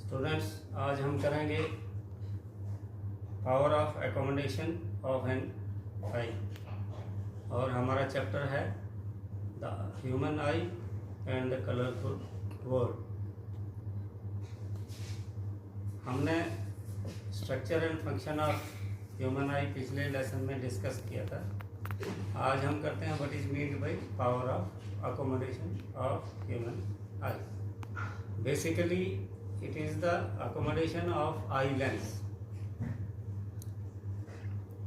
Students, आज हम करेंगे power of accommodation of an eye और हमारा चैप्टर है the human eye and the colourful world. हमने structure and function of human eye पिछले लेसन में डिस्कस किया था। आज हम करते हैं what is meant by power of accommodation of human I. Basically it is the accommodation of eye lens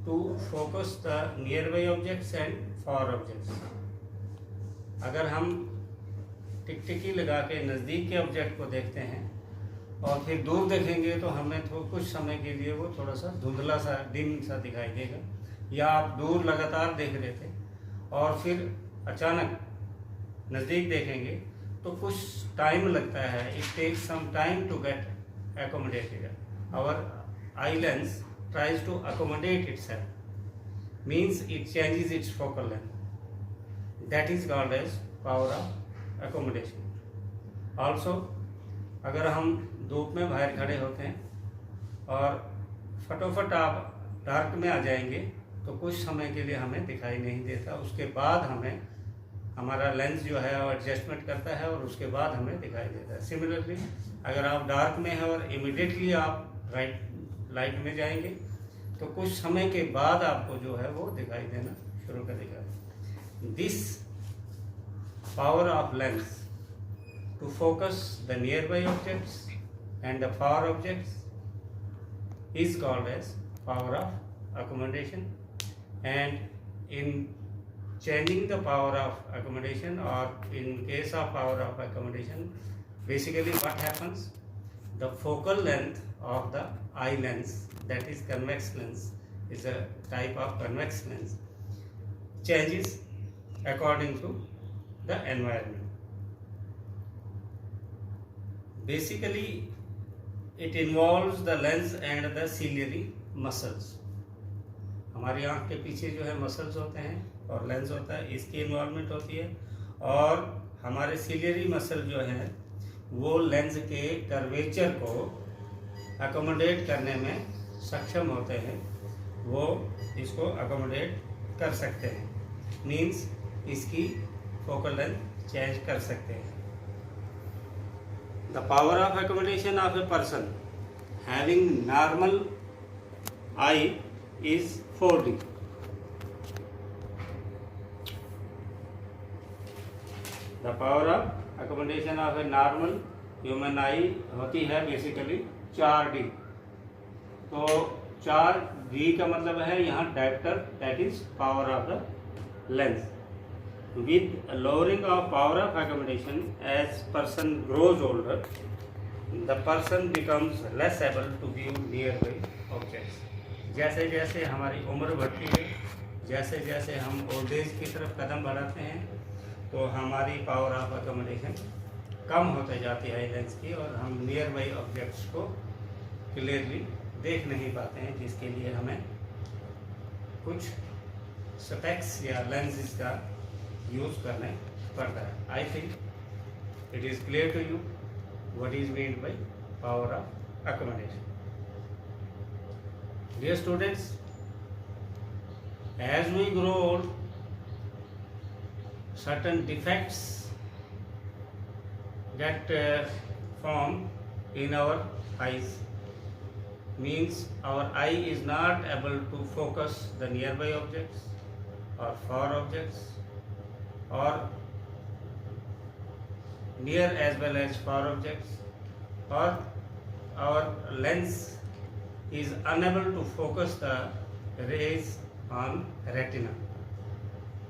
to focus the nearby objects and far objects। अगर हम टिकटिकी लगा के नज़दीक के ऑब्जेक्ट को देखते हैं और फिर दूर देखेंगे तो हमें कुछ समय के लिए वो थोड़ा सा धुंधला सा डिम सा दिखाई देगा, या आप दूर लगातार देख रहे थे और फिर अचानक नज़दीक देखेंगे तो कुछ टाइम लगता है। It takes some time to get accommodated। Our eye lens tries to accommodate itself, means it changes its focal length. That is called as power of accommodation. Also, अगर हम धूप में बाहर खड़े होते हैं और फटोफट आप डार्क में आ जाएंगे तो कुछ समय के लिए हमें दिखाई नहीं देता, उसके बाद हमें हमारा लेंस जो है वो एडजस्टमेंट करता है और उसके बाद हमें दिखाई देता है। सिमिलरली अगर आप डार्क में हैं और इमिडिएटली आप लाइट में जाएंगे तो कुछ समय के बाद आपको जो है वो दिखाई देना शुरू कर देगा। This power of lens to focus the nearby objects and the far objects is called as power of accommodation. And in changing the power of accommodation, or in case of power of accommodation, basically what happens, the focal length of the eye lens, that is convex lens, is a type of convex lens, changes according to the environment. Basically it involves the lens and the ciliary muscles। हमारी आँख के पीछे जो है muscles होते हैं और lens होता है, इसकी इन्वॉल्वमेंट होती है, और हमारे सिलियरी मसल जो है वो लेंस के कर्वेचर को अकोमोडेट करने में सक्षम होते हैं, वो इसको अकोमोडेट कर सकते हैं, मीन्स इसकी फोकल लेंथ चेंज कर सकते हैं। The power of accommodation of a person having normal I is 4D। The power of accommodation of a normal human eye होती है बेसिकली 4D। तो 4D का मतलब है यहाँ dioptre, that is power of the lens. With lowering of power of accommodation as person grows older, the person becomes less able to view nearby objects। जैसे जैसे हमारी उम्र बढ़ती है, जैसे जैसे हम ओल्ड एज की तरफ कदम बढ़ाते हैं तो हमारी पावर ऑफ अकोमोडेशन कम होते जाती है लेंस की, और हम नियर बाई ऑब्जेक्ट्स को क्लियरली देख नहीं पाते हैं, जिसके लिए हमें कुछ स्पेक्स या लेंसेज का यूज़ करना पड़ता है। I think it is clear to you what is meant by power of accommodation. Dear students, as we grow old, certain defects get formed in our eyes, means our eye is not able to focus the nearby objects or far objects, or near as well as far objects, or our lens is unable to focus the rays on retina।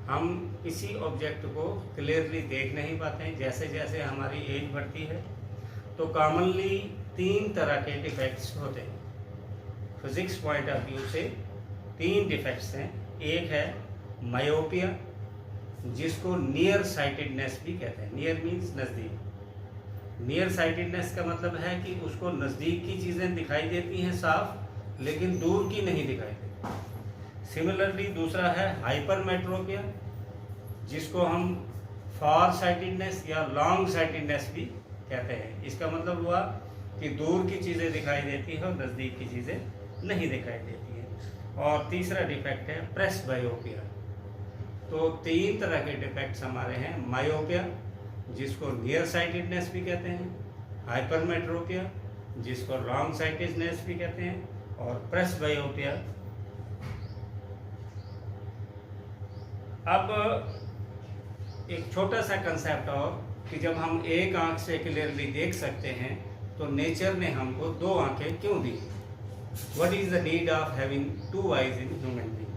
हम किसी object को clearly देख नहीं पाते हैं। जैसे जैसे हमारी एज बढ़ती है तो कॉमनली 3 तरह के डिफेक्ट्स होते हैं। फिजिक्स पॉइंट ऑफ व्यू से 3 डिफेक्ट्स हैं। एक है मायोपिया, जिसको नियर साइटेडनेस भी कहते हैं। नियर मीन्स नज़दीक। नियर साइटेडनेस का मतलब है कि उसको नज़दीक की चीज़ें दिखाई देती हैं साफ, लेकिन दूर की नहीं दिखाई देती। सिमिलरली दूसरा है हाइपरमेट्रोपिया, जिसको हम फार साइटेडनेस या लॉन्ग साइटेडनेस भी कहते हैं। इसका मतलब हुआ कि दूर की चीज़ें दिखाई देती है और नज़दीक की चीज़ें नहीं दिखाई देती हैं। और तीसरा डिफेक्ट है प्रेस बायोपिया। तो 3 तरह के डिफेक्ट्स हमारे हैं, मायोपिया जिसको नियर साइटेडनेस भी कहते हैं, हाइपरमेट्रोपिया जिसको लॉन्ग साइटेडनेस भी कहते हैं, और प्रेस बायोपिया। अब एक छोटा सा कंसेप्ट और कि जब हम एक आंख से क्लियरली देख सकते हैं तो नेचर ने हमको 2 आंखें क्यों दी? What is the need of having 2 eyes in human being?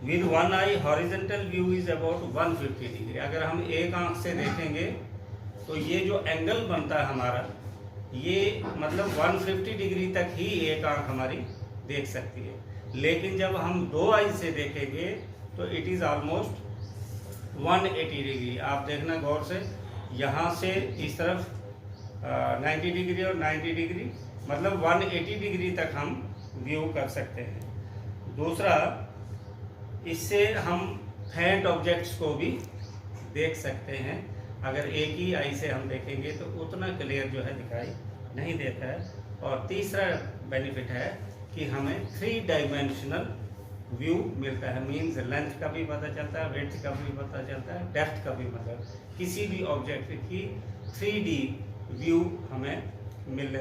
With 1 eye horizontal view is about 150 degree. अगर हम एक आंख से देखेंगे तो ये जो एंगल बनता है हमारा, ये मतलब 150 डिग्री तक ही एक आंख हमारी देख सकती है। लेकिन जब हम 2 आई से देखेंगे तो इट इज़ ऑलमोस्ट 180 डिग्री। आप देखना गौर से, यहाँ से इस तरफ 90 डिग्री और 90 डिग्री, मतलब 180 डिग्री तक हम व्यू कर सकते हैं। दूसरा, इससे हम फेंट ऑब्जेक्ट्स को भी देख सकते हैं। अगर एक ही आई से हम देखेंगे तो उतना क्लियर जो है दिखाई नहीं देता है। और तीसरा बेनिफिट है कि हमें 3 डायमेंशनल व्यू मिलता है, मीन्स लेंथ का भी पता चलता है, विड्थ का भी पता चलता है, डेप्थ का भी, मतलब किसी भी ऑब्जेक्ट की 3D व्यू हमें मिल